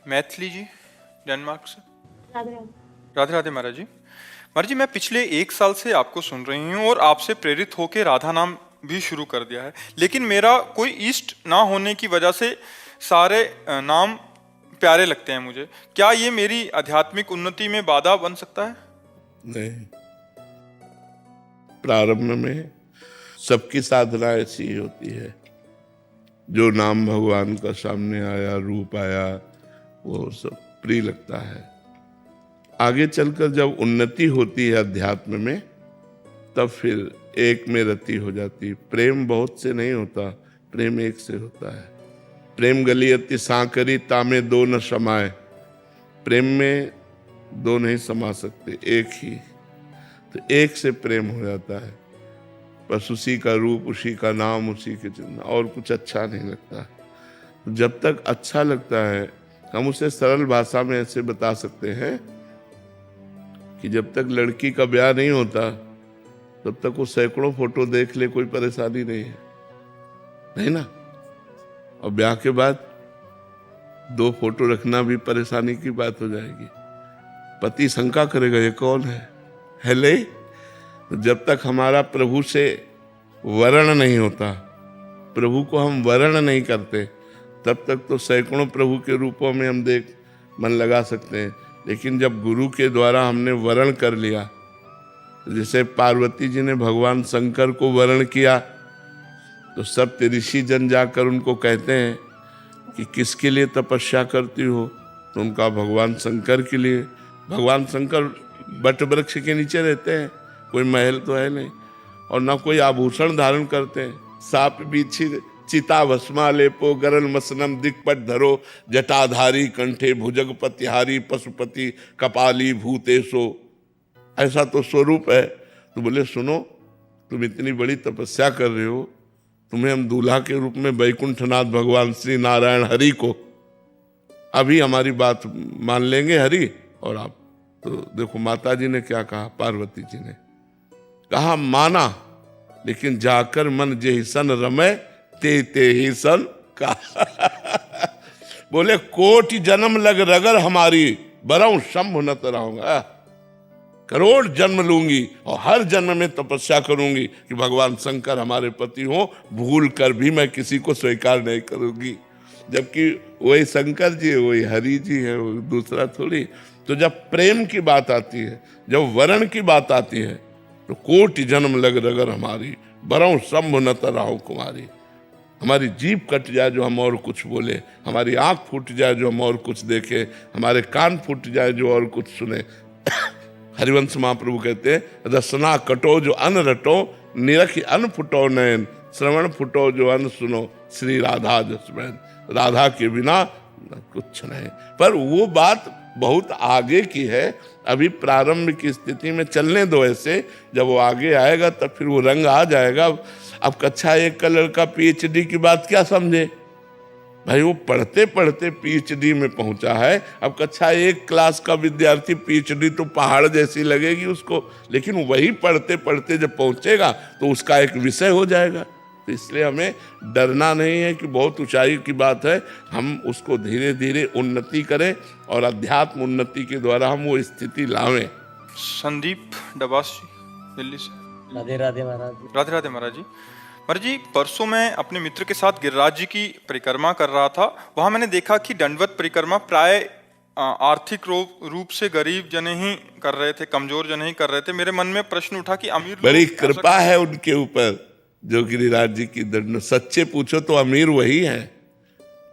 मैथिली जी, Denmark से। राधे राधे। राधे राधे महाराज जी। महाराज जी, मैं पिछले 1 साल से आपको सुन रही हूँ और आपसे प्रेरित होकर राधा नाम भी शुरू कर दिया है, लेकिन मेरा कोई इष्ट ना होने की वजह से सारे नाम प्यारे लगते हैं मुझे। क्या ये मेरी आध्यात्मिक उन्नति में बाधा बन सकता है? नहीं, प्रारंभ में सबकी साधना ऐसी ही होती है। जो नाम भगवान का सामने आया, रूप आया, वो सब प्रिय लगता है। आगे चलकर जब उन्नति होती है अध्यात्म में, तब फिर एक में रति हो जाती। प्रेम बहुत से नहीं होता, प्रेम एक से होता है। प्रेम गलियति सांकरी तामे दो न समाए। प्रेम में दो नहीं समा सकते, एक ही। तो एक से प्रेम हो जाता है, बस उसी का रूप, उसी का नाम, उसी के चिन्ह, और कुछ अच्छा नहीं लगता। जब तक अच्छा लगता है, हम उसे सरल भाषा में ऐसे बता सकते हैं कि जब तक लड़की का ब्याह नहीं होता, तब तक वो सैकड़ों फोटो देख ले, कोई परेशानी नहीं है, नहीं ना। और ब्याह के बाद 2 फोटो रखना भी परेशानी की बात हो जाएगी। पति शंका करेगा, ये कौन है ले। तो जब तक हमारा प्रभु से वर्ण नहीं होता, प्रभु को हम वर्ण नहीं करते, तब तक तो सैकड़ों प्रभु के रूपों में हम देख मन लगा सकते हैं। लेकिन जब गुरु के द्वारा हमने वर्ण कर लिया, जैसे पार्वती जी ने भगवान शंकर को वर्ण किया, तो सब ऋषि जन जाकर उनको कहते हैं कि किसके लिए तपस्या करती हो, तो उनका भगवान शंकर के लिए। भगवान शंकर बट वृक्ष के नीचे रहते हैं, कोई महल तो है नहीं, और ना कोई आभूषण धारण करते हैं। साप बीछी चिता भस्मा लेपो गरल मसनम दिक्पट धरो जटाधारी कंठे भुजग पतिहारी पशुपति कपाली भूतेशो। ऐसा तो स्वरूप है। तो बोले सुनो, तुम इतनी बड़ी तपस्या कर रहे हो, तुम्हें हम दूल्हा के रूप में वैकुंठनाथ भगवान श्री नारायण हरि को, अभी हमारी बात मान लेंगे हरि, और आप तो देखो माता जी ने क्या कहा, पार्वती जी ने कहा माना, लेकिन जाकर मन जे सन रमे ते ही सन का। बोले कोटि जन्म लग रगर हमारी बरऊं शंभु न रहूंगा। करोड़ जन्म लूंगी और हर जन्म में तपस्या करूंगी कि भगवान शंकर हमारे पति हो, भूल कर भी मैं किसी को स्वीकार नहीं करूंगी। जबकि वही शंकर जी है, वही हरि जी है, वो दूसरा थोड़ी। तो जब प्रेम की बात आती है, जब वर्ण की बात आती है, तो कोटि जन्म लग रगर हमारी बरऊं शंभु न रहूं कुमारी। हमारी जीभ कट जाए जो हम और कुछ बोले, हमारी आंख फूट जाए जो हम और कुछ देखे, हमारे कान फूट जाए जो और कुछ सुने। हरिवंश महाप्रभु कहते हैं, रसना कटो जो अन्न रटो, निरखी अन्न फुटो नयन, श्रवण फुटो जो अन्न सुनो, श्री राधा जसमैन। राधा के बिना कुछ नहीं। पर वो बात बहुत आगे की है, अभी प्रारंभ की स्थिति में चलने दो ऐसे। जब वो आगे आएगा तब फिर वो रंग आ जाएगा। अब कक्षा 1 का लड़का PhD की बात क्या समझे भाई, वो पढ़ते पढ़ते PhD में पहुंचा है। अब कक्षा 1 क्लास का विद्यार्थी PhD तो पहाड़ जैसी लगेगी उसको, लेकिन वही पढ़ते पढ़ते जब पहुंचेगा तो उसका एक विषय हो जाएगा। तो इसलिए हमें डरना नहीं है कि बहुत ऊंचाई की बात है, हम उसको धीरे धीरे उन्नति करें और अध्यात्म उन्नति के द्वारा हम वो स्थिति लावें। संदीप डबास जी, दिल्ली से। राधे राधे महाराज जी। राधे राधे महाराज जी। महाराज जी, परसों मैं अपने मित्र के साथ गिरिराज जी की परिक्रमा कर रहा था। वहां मैंने देखा कि दंडवत परिक्रमा प्राय आर्थिक रूप से गरीब जने ही कर रहे थे, कमजोर जने ही कर रहे थे। मेरे मन में प्रश्न उठा कि अमीर बड़ी कृपा है उनके ऊपर जो गिरिराज जी की दंड, सच्चे पूछो तो अमीर वही है,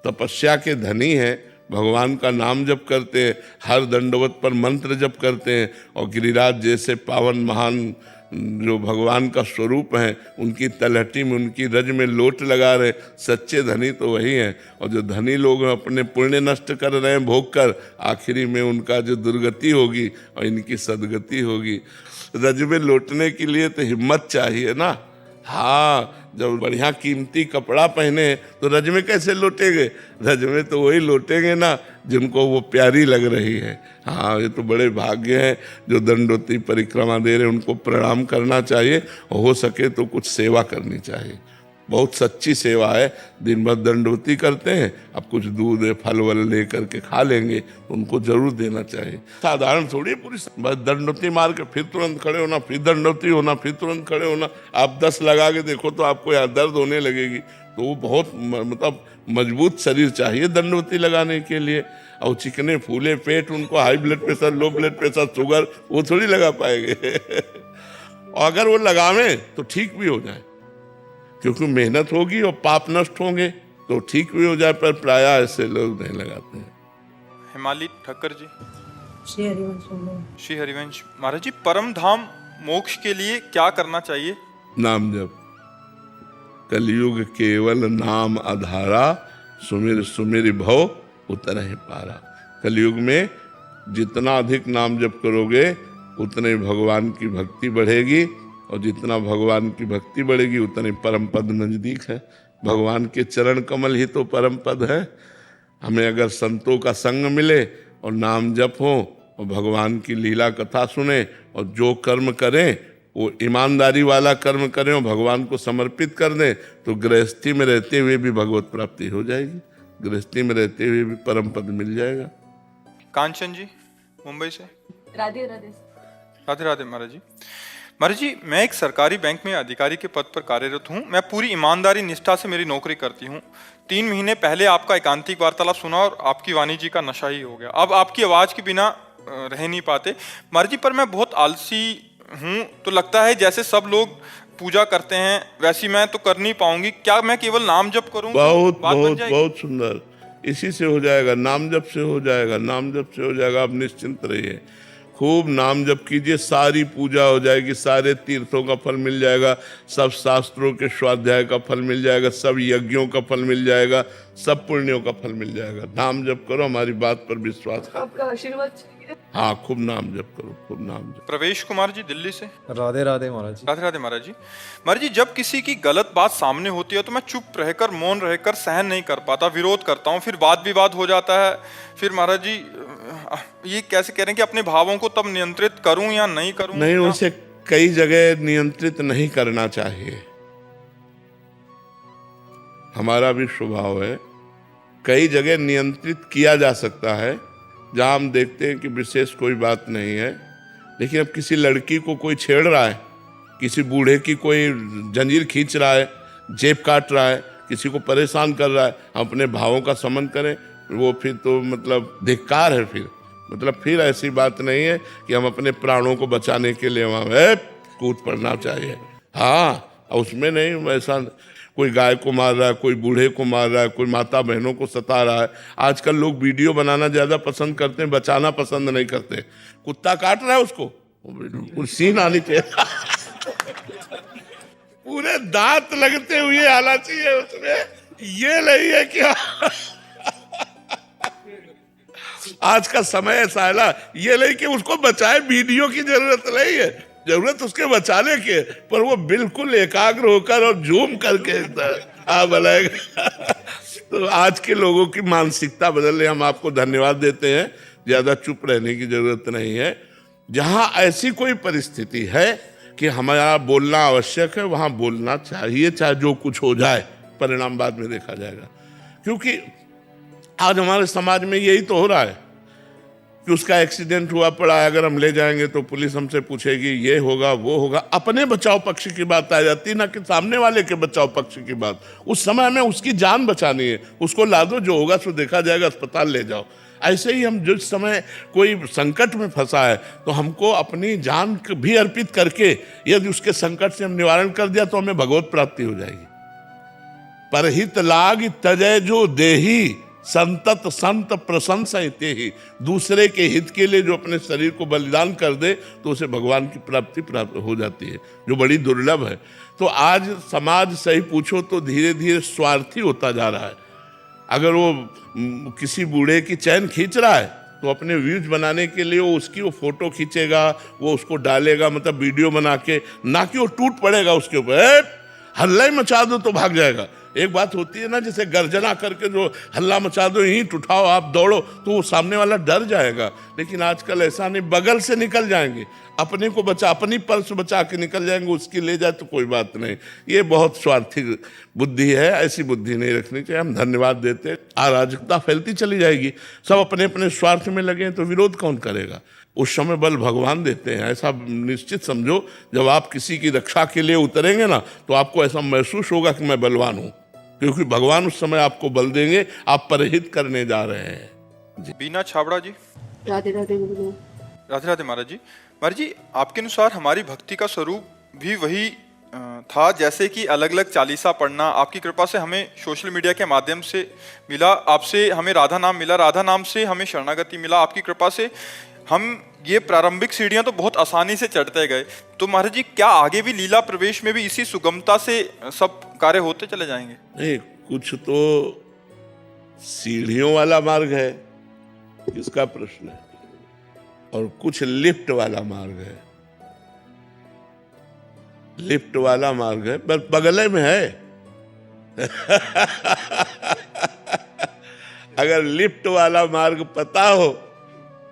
तपस्या के धनी है, भगवान का नाम जप करते हैं, हर दंडवत पर मंत्र जप करते हैं, और गिरिराज जैसे पावन महान जो भगवान का स्वरूप है, उनकी तलहटी में, उनकी रज में लोट लगा रहे, सच्चे धनी तो वही हैं। और जो धनी लोग अपने पुण्य नष्ट कर रहे हैं भोग कर, आखिरी में उनका जो दुर्गति होगी और इनकी सदगति होगी। रज में लौटने के लिए तो हिम्मत चाहिए ना। हाँ, जब बढ़िया कीमती कपड़ा पहने तो रज में कैसे लौटेंगे? रज में तो वही लौटेंगे ना जिनको वो प्यारी लग रही है। हाँ, ये तो बड़े भाग्य हैं जो दंडोती परिक्रमा दे रहे, उनको प्रणाम करना चाहिए और हो सके तो कुछ सेवा करनी चाहिए। बहुत सच्ची सेवा है। दिन भर दंडवती करते हैं, अब कुछ दूध फल वल ले करके खा लेंगे, उनको जरूर देना चाहिए। साधारण थोड़ी पूरी बस दंडवती मार के फिर तुरंत खड़े होना, फिर दंडवती होना, फिर तुरंत खड़े होना। आप 10 लगा के देखो तो आपको यहाँ दर्द होने लगेगी। तो वो बहुत मतलब मजबूत शरीर चाहिए दंडवती लगाने के लिए। और चिकने फूले पेट, उनको high blood pressure, low blood pressure, sugar, वो थोड़ी लगा पाएंगे। और अगर वो लगावें तो ठीक भी हो जाए, क्योंकि मेहनत होगी और पाप नष्ट होंगे तो ठीक भी हो जाए, पर प्राय ऐसे लोग नहीं लगाते हैं। हिमाली ठक्कर जी। श्री हरिवंश महाराज। श्री हरिवंश महाराज जी, परम धाम मोक्ष के लिए क्या करना चाहिए? नाम जप। कलयुग केवल नाम आधारा, सुमिर सुमिर भव उतरहि पारा। कलयुग में जितना अधिक नाम जप करोगे उतने भगवान की भक्ति बढ़ेगी, और जितना भगवान की भक्ति बढ़ेगी उतने परम पद नजदीक है। भगवान के चरण कमल ही तो परम पद है। हमें अगर संतों का संग मिले और नाम जप हो और भगवान की लीला कथा सुने और जो कर्म करें वो ईमानदारी वाला कर्म करें और भगवान को समर्पित कर दें, तो गृहस्थी में रहते हुए भी भगवत प्राप्ति हो जाएगी, गृहस्थी में रहते हुए भी परम पद मिल जाएगा। कांचन जी मुंबई से। राधे राधे। राधे राधे महाराज जी। महाराज जी, मैं एक सरकारी बैंक में अधिकारी के पद पर कार्यरत हूँ। मैं पूरी ईमानदारी निष्ठा से मेरी नौकरी करती हूँ। 3 महीने पहले आपका एकांतिक वार्तालाप सुना और आपकी वाणी जी का नशा ही हो गया। अब आपकी आवाज़ के बिना रह नहीं पाते महाराज जी। पर मैं बहुत आलसी हूँ, तो लगता है जैसे सब लोग पूजा करते हैं वैसी मैं तो कर नहीं पाऊंगी। क्या मैं केवल नाम जप करूँ? बहुत बहुत बहुत सुंदर, इसी से हो जाएगा, नाम जप से हो जाएगा, नाम जप से हो जाएगा। आप निश्चिंत रहिए, खूब नाम जप कीजिए, सारी पूजा हो जाएगी, सारे तीर्थों का फल मिल जाएगा, सब शास्त्रों के स्वाध्याय का फल मिल जाएगा, सब यज्ञों का फल मिल जाएगा, सब पुण्यों का फल मिल जाएगा। नाम जप करो, हमारी बात पर विश्वास करो। आपका आशीर्वाद चाहिए। हाँ, खूब नाम जप करो, खूब नाम जप। प्रवेश कुमार जी दिल्ली से। राधे राधे महाराज जी। राधे राधे महाराज जी। महाराज जी, जब किसी की गलत बात सामने होती है तो मैं चुप रहकर, मौन रहकर सहन नहीं कर पाता, विरोध करता हूँ, फिर वाद विवाद हो जाता है। फिर महाराज जी ये कैसे कह रहे हैं कि अपने भावों को तब नियंत्रित करूं या नहीं करूं? नहीं, उसे कई जगह नियंत्रित नहीं करना चाहिए। हमारा भी स्वभाव है, कई जगह नियंत्रित किया जा सकता है जहां हम देखते हैं कि विशेष कोई बात नहीं है। लेकिन अब किसी लड़की को कोई छेड़ रहा है, किसी बूढ़े की कोई जंजीर खींच रहा है, जेब काट रहा है, किसी को परेशान कर रहा है, हम अपने भावों का समन करें, वो फिर तो मतलब धिक्कार है। फिर ऐसी बात नहीं है कि हम अपने प्राणों को बचाने के लिए वहाँ कूद पड़ना चाहिए। हाँ, उसमें नहीं, ऐसा कोई गाय को मार रहा है, कोई बूढ़े को मार रहा है, कोई माता बहनों को सता रहा है। आजकल लोग वीडियो बनाना ज्यादा पसंद करते हैं, बचाना पसंद नहीं करते। कुत्ता काट रहा है उसको सीन आनी चाहिए। पूरे दांत लगते हुए आना चाहिए उसमें, ये नहीं है क्या? आज का समय ऐसा है ना, ये नहीं कि उसको बचाए, वीडियो की जरूरत नहीं है, जरूरत उसके बचाने की, पर वो बिल्कुल एकाग्र होकर और जूम करके बनाएगा। तो आज के लोगों की मानसिकता बदलने हम आपको धन्यवाद देते हैं। ज्यादा चुप रहने की जरूरत नहीं है। जहां ऐसी कोई परिस्थिति है कि हमारा बोलना आवश्यक है, वहां बोलना चाहिए, चाहे जो कुछ हो जाए, परिणाम बाद में देखा जाएगा। क्योंकि आज हमारे समाज में यही तो हो रहा है कि उसका एक्सीडेंट हुआ पड़ा है, अगर हम ले जाएंगे तो पुलिस हमसे पूछेगी, ये होगा वो होगा। अपने बचाव पक्ष की बात आ जाती है, ना कि सामने वाले के बचाव पक्ष की बात। उस समय में उसकी जान बचानी है, उसको ला दो, जो होगा सो देखा जाएगा, अस्पताल ले जाओ। ऐसे ही हम जिस समय कोई संकट में फंसा है तो हमको अपनी जान भी अर्पित करके यदि उसके संकट से हम निवारण कर दिया तो हमें भगवत प्राप्ति हो जाएगी। परहित लाग तजय जो देही, संतत संत प्रशंसा ही। दूसरे के हित के लिए जो अपने शरीर को बलिदान कर दे तो उसे भगवान की प्राप्ति प्राप्त हो जाती है, जो बड़ी दुर्लभ है। तो आज समाज सही पूछो तो धीरे धीरे स्वार्थी होता जा रहा है। अगर वो किसी बूढ़े की चैन खींच रहा है तो अपने व्यूज बनाने के लिए वो उसकी वो फोटो खींचेगा, वो उसको डालेगा, मतलब वीडियो बना के, ना कि वो टूट पड़ेगा उसके ऊपर, हल्ला ही मचा दो तो भाग जाएगा। एक बात होती है ना, जैसे गर्जना करके जो हल्ला मचा दो, ईंट उठाओ, आप दौड़ो, तो वो सामने वाला डर जाएगा। लेकिन आजकल ऐसा नहीं, बगल से निकल जाएंगे, अपने को बचा, अपनी पल्स बचा के निकल जाएंगे, उसकी ले जाए तो कोई बात नहीं। ये बहुत स्वार्थी बुद्धि है, ऐसी बुद्धि नहीं रखनी चाहिए। हम धन्यवाद देते हैं। अराजकता फैलती चली जाएगी, सब अपने अपने स्वार्थ में लगे तो विरोध कौन करेगा? उस समय बल भगवान देते हैं। ऐसा निश्चित समझो, जब आप किसी की रक्षा के लिए उतरेंगे ना, तो आपको ऐसा महसूस होगा कि मैं बलवान हूं, क्योंकि भगवान उस समय आपको बल देंगे, आप परहित करने जा रहे हैं। बीना छाबड़ा जी। राधे राधे गुरु। राधे राधे महाराज जी। महाराज जी, आपके अनुसार हमारी भक्ति का स्वरूप भी वही था जैसे कि अलग अलग चालीसा पढ़ना? आपकी कृपा से हमें सोशल मीडिया के माध्यम से मिला, आपसे हमें राधा नाम मिला, राधा नाम से हमें शरणागति मिला। आपकी कृपा से हम ये प्रारंभिक सीढ़ियां तो बहुत आसानी से चढ़ते गए। तो महाराज जी, क्या आगे भी लीला प्रवेश में भी इसी सुगमता से सब कार्य होते चले जाएंगे? नहीं, कुछ तो सीढ़ियों वाला मार्ग है, इसका प्रश्न है, और कुछ लिफ्ट वाला मार्ग है। लिफ्ट वाला मार्ग है, बस बगले में है। अगर लिफ्ट वाला मार्ग पता हो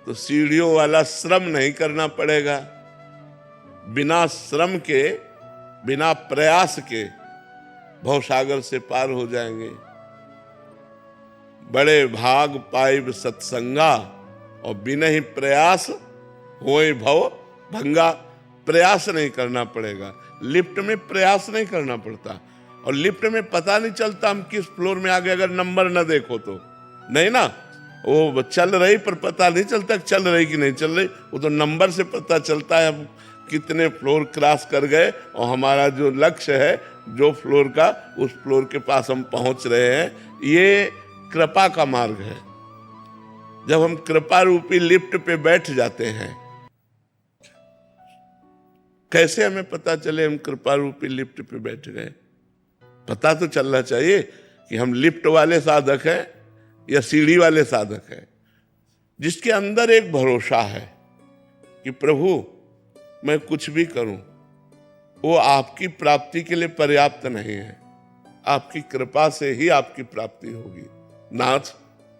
तो सीढ़ियों वाला श्रम नहीं करना पड़ेगा। बिना श्रम के, बिना प्रयास के भवसागर से पार हो जाएंगे। बड़े भाग पाइब सत्संगा, और बिना ही प्रयास होए भव भंगा। प्रयास नहीं करना पड़ेगा। लिफ्ट में प्रयास नहीं करना पड़ता, और लिफ्ट में पता नहीं चलता हम किस फ्लोर में आ गए, अगर नंबर ना देखो तो। नहीं ना, वो चल रही पर पता नहीं चलता चल रही कि नहीं चल रही, वो तो नंबर से पता चलता है हम कितने फ्लोर क्रॉस कर गए, और हमारा जो लक्ष्य है, जो फ्लोर का, उस फ्लोर के पास हम पहुंच रहे हैं। ये कृपा का मार्ग है। जब हम कृपा रूपी लिफ्ट पे बैठ जाते हैं, कैसे हमें पता चले हम कृपा रूपी लिफ्ट पे बैठ गए? पता तो चलना चाहिए कि हम लिफ्ट वाले साधक हैं या सीढ़ी वाले साधक हैं, जिसके अंदर एक भरोसा है कि प्रभु मैं कुछ भी करूं, वो आपकी प्राप्ति के लिए पर्याप्त नहीं है। आपकी कृपा से ही आपकी प्राप्ति होगी। नाथ,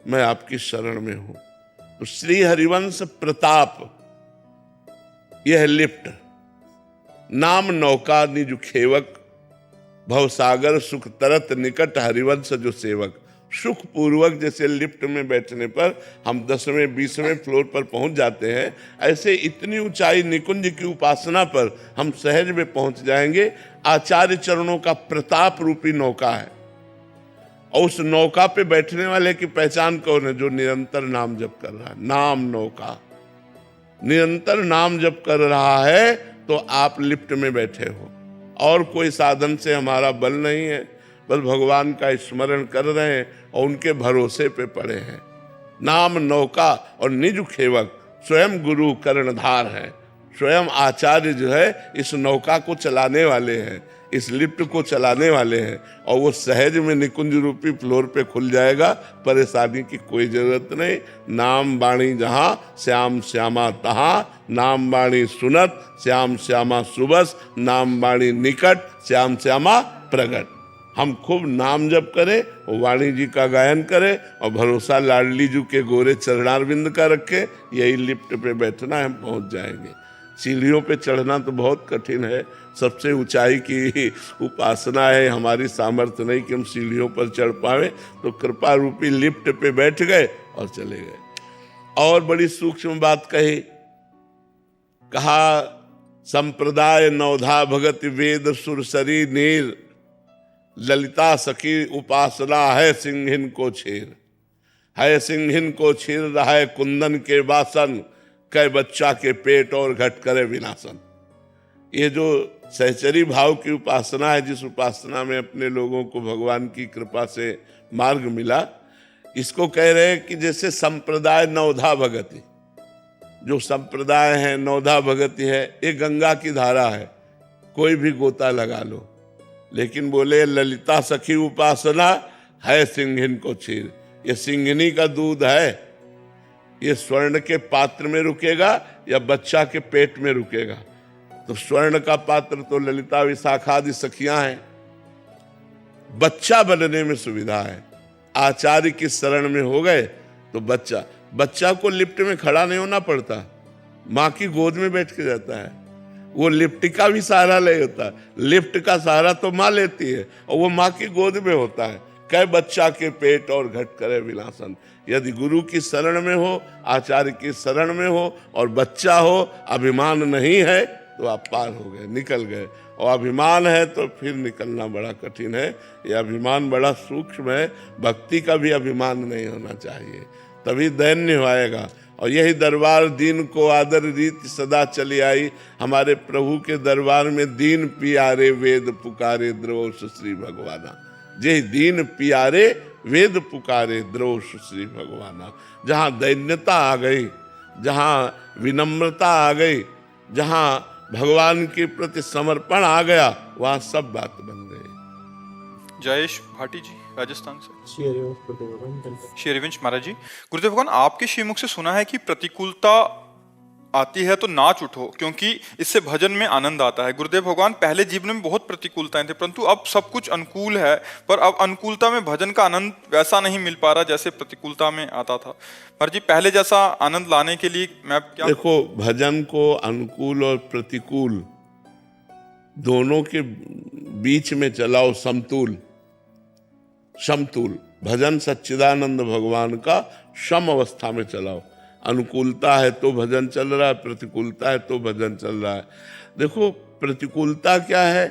मैं आपकी शरण में हूं। तो श्री हरिवंश प्रताप, यह लिफ्ट। नाम नौका निज खेवक, भवसागर सुख तरत निकट, हरिवंश जो सेवक। सुख पूर्वक जैसे लिफ्ट में बैठने पर हम 10वें 20वें फ्लोर पर पहुंच जाते हैं, ऐसे इतनी ऊंचाई निकुंज की उपासना पर हम सहज में पहुंच जाएंगे। आचार्य चरणों का प्रताप रूपी नौका है, और उस नौका पे बैठने वाले की पहचान कौन है? जो निरंतर नाम जप कर रहा है। नाम नौका, निरंतर नाम जप कर रहा है तो आप लिफ्ट में बैठे हो। और कोई साधन से हमारा बल नहीं है, बस भगवान का स्मरण कर रहे हैं और उनके भरोसे पे पड़े हैं। नाम नौका और निज खेवक, स्वयं गुरु कर्णधार है। स्वयं आचार्य जो है इस नौका को चलाने वाले हैं, इस लिफ्ट को चलाने वाले हैं, और वो सहज में निकुंज रूपी फ्लोर पे खुल जाएगा। परेशानी की कोई जरूरत नहीं। नाम बाणी जहां, श्याम श्यामा तहां। नाम बाणी सुनत, श्याम श्यामा सुबस। नाम बाणी निकट, श्याम श्यामा प्रगट। हम खूब नाम जप करें, वाणी जी का गायन करें, और भरोसा लाडली जी के गोरे चरणारविंद का रखें। यही लिफ्ट पे बैठना है, हम पहुंच जाएंगे। सीढ़ियों पे चढ़ना तो बहुत कठिन है। सबसे ऊंचाई की उपासना है। हमारी सामर्थ्य नहीं कि हम सीढ़ियों पर चढ़ पावे, तो कृपा रूपी लिफ्ट पे बैठ गए और चले गए। और बड़ी सूक्ष्म बात कही, कहा संप्रदाय नवधा भगत वेद सुरसरी नीर, ललिता सखी उपासना है सिंहिन को छेर। है सिंहिन को छीर रहा है कुंदन के बासन, कै बच्चा के पेट और घट करे विनाशन। ये जो सहचरी भाव की उपासना है, जिस उपासना में अपने लोगों को भगवान की कृपा से मार्ग मिला, इसको कह रहे हैं कि जैसे संप्रदाय नवधा भगति, जो संप्रदाय है नवधा भगति है, ये गंगा की धारा है, कोई भी गोता लगा लो। लेकिन बोले ललिता सखी उपासना है सिंहिन को छीर, ये सिंहिनी का दूध है। ये स्वर्ण के पात्र में रुकेगा या बच्चा के पेट में रुकेगा? तो स्वर्ण का पात्र तो ललिता विशाखादि सखियां हैं, बच्चा बनने में सुविधा है। आचार्य की शरण में हो गए तो बच्चा को लिफ्ट में खड़ा नहीं होना पड़ता, माँ की गोद में बैठ के जाता है। वो लिफ्ट का भी सहारा ले होता, लिफ्ट का सहारा तो माँ लेती है और वो माँ की गोद में होता है। कह बच्चा के पेट और घट करे विलासन। यदि गुरु की शरण में हो, आचार्य की शरण में हो और बच्चा हो, अभिमान नहीं है तो आप पार हो गए, निकल गए। और अभिमान है तो फिर निकलना बड़ा कठिन है। यह अभिमान बड़ा सूक्ष्म है। भक्ति का भी अभिमान नहीं होना चाहिए, तभी दैन्य आएगा। और यही दरबार दीन को आदर रीति सदा चली आई। हमारे प्रभु के दरबार में दीन पियारे वेद पुकारे द्रोष श्री भगवाना। जे दीन पियारे वेद पुकारे द्रोष श्री भगवाना। जहाँ दैन्यता आ गई, जहाँ विनम्रता आ गई, जहाँ भगवान के प्रति समर्पण आ गया, वहाँ सब बात बन गई। जयेश भाटी जी राजस्थान से। श्री हरिवंश महाराज जी, गुरुदेव भगवान आपके श्रीमुख से सुना है कि प्रतिकूलता आती है तो नाच उठो, क्योंकि इससे भजन में आनंद आता है। गुरुदेव भगवान पहले जीवन में बहुत प्रतिकूलताएं थे, परंतु अब सब कुछ अनुकूल है, पर अब अनुकूलता में भजन का आनंद वैसा नहीं मिल पा रहा जैसे प्रतिकूलता में आता था। पर जी पहले जैसा आनंद लाने के लिए मैं क्या देखो, भजन को अनुकूल और प्रतिकूल दोनों के बीच में चलाओ, समतुल। भजन सच्चिदानंद भगवान का सम अवस्था में चलाओ। अनुकूलता है तो भजन चल रहा है, प्रतिकूलता है तो भजन चल रहा है। देखो, प्रतिकूलता क्या है?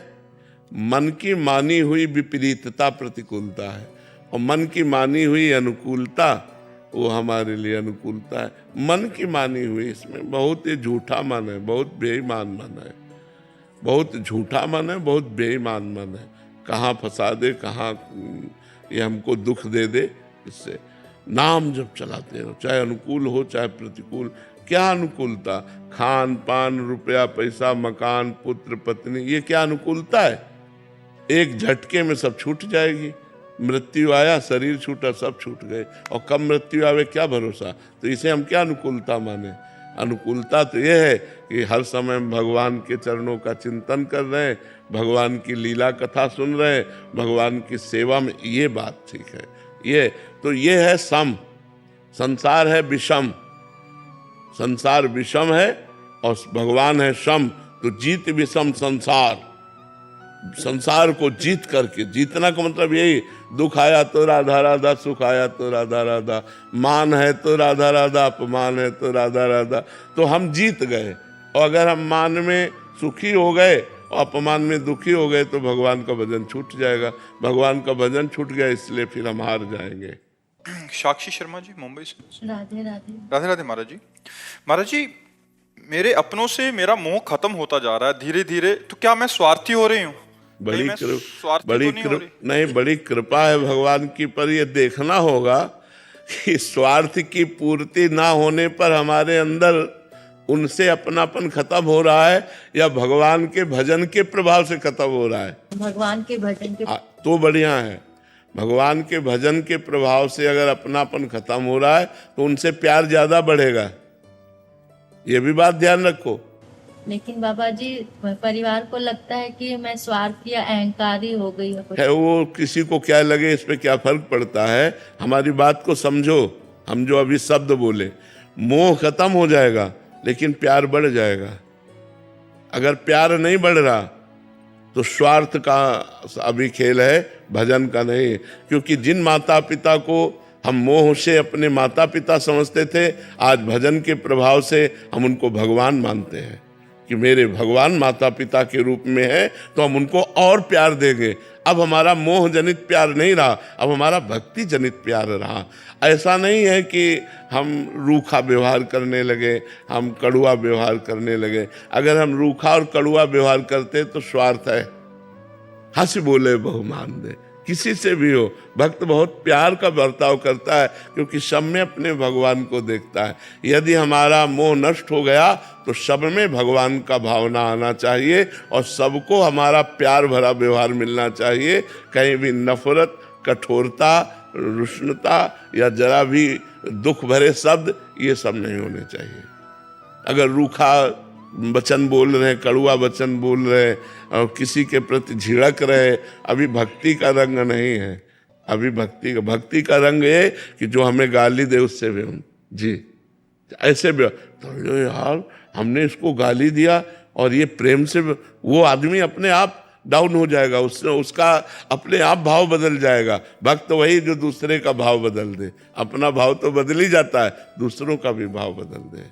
मन की मानी हुई विपरीतता प्रतिकूलता है, और मन की मानी हुई अनुकूलता वो हमारे लिए अनुकूलता है। मन की मानी हुई, इसमें बहुत ही झूठा मन है, बहुत बेईमान मन है, बहुत झूठा मन है, बहुत बेईमान मन है। कहाँ फंसा दे, कहाँ ये हमको दुख दे दे। इससे नाम जब चलाते हो, चाहे अनुकूल हो चाहे प्रतिकूल। क्या अनुकूलता? खान पान, रुपया पैसा, मकान, पुत्र पत्नी, ये क्या अनुकूलता है? एक झटके में सब छूट जाएगी। मृत्यु आया, शरीर छूटा, सब छूट गए। और कब मृत्यु आवे क्या भरोसा? तो इसे हम क्या अनुकूलता माने? अनुकूलता तो ये है कि हर समय भगवान के चरणों का चिंतन कर रहे हैं, भगवान की लीला कथा सुन रहे हैं, भगवान की सेवा में, ये बात ठीक है। ये है सम। संसार है विषम, संसार विषम है और भगवान है सम। तो जीत विषम संसार, संसार को जीत करके, जीतना का मतलब यही, दुख आया तो राधा राधा, सुख आया तो राधा राधा, मान है तो राधा राधा, अपमान है तो राधा राधा। तो हम जीत गए। और अगर हम मान में सुखी हो गए और अपमान में दुखी हो गए तो भगवान का भजन छूट जाएगा। भगवान का भजन छूट गया, इसलिए फिर हम हार जाएंगे। साक्षी शर्मा जी मुंबई से। राधे राधे। राधे राधे महाराज जी। महाराज जी, मेरे अपनों से मेरा मोह खत्म होता जा रहा है धीरे धीरे, तो क्या मैं स्वार्थी हो रही हूँ? बड़ी कृपा है भगवान की, पर ये देखना होगा कि स्वार्थ की पूर्ति ना होने पर हमारे अंदर उनसे अपनापन खत्म हो रहा है या भगवान के भजन के प्रभाव से खत्म हो रहा है। भगवान के भजन के तो बढ़िया है। भगवान के भजन के प्रभाव से अगर अपनापन खत्म हो रहा है तो उनसे प्यार ज्यादा बढ़ेगा, ये भी बात ध्यान रखो। लेकिन बाबा जी, परिवार को लगता है कि मैं स्वार्थी या अहंकारी हो गई है। वो किसी को क्या लगे, इस पे क्या फर्क पड़ता है? हमारी बात को समझो। हम जो अभी शब्द बोले, मोह खत्म हो जाएगा लेकिन प्यार बढ़ जाएगा। अगर प्यार नहीं बढ़ रहा तो स्वार्थ का अभी खेल है, भजन का नहीं। क्योंकि जिन माता पिता को हम मोह से अपने माता पिता समझते थे, आज भजन के प्रभाव से हम उनको भगवान मानते हैं कि मेरे भगवान माता पिता के रूप में है, तो हम उनको और प्यार देंगे। अब हमारा मोह जनित प्यार नहीं रहा, अब हमारा भक्ति जनित प्यार रहा। ऐसा नहीं है कि हम रूखा व्यवहार करने लगे, हम कड़ुआ व्यवहार करने लगे। अगर हम रूखा और कड़ुआ व्यवहार करते तो स्वार्थ है। हंस बोले बहुमान दे, किसी से भी हो। भक्त बहुत प्यार का बर्ताव करता है क्योंकि सब में अपने भगवान को देखता है। यदि हमारा मोह नष्ट हो गया तो सब में भगवान का भावना आना चाहिए और सबको हमारा प्यार भरा व्यवहार मिलना चाहिए। कहीं भी नफरत, कठोरता, रुष्णता या जरा भी दुख भरे शब्द, ये सब नहीं होने चाहिए। अगर रूखा वचन बोल रहे हैं, कड़वा वचन बोल रहे हैं और किसी के प्रति झिड़क रहे, अभी भक्ति का रंग नहीं है। अभी भक्ति का रंग ये कि जो हमें गाली दे उससे भी हम जी ऐसे भी तो यार हमने इसको गाली दिया और ये प्रेम से वो आदमी अपने आप डाउन हो जाएगा, उसका अपने आप भाव बदल जाएगा। भक्त वही जो दूसरे का भाव बदल दे, अपना भाव तो बदल ही जाता है, दूसरों का भी भाव बदल दे।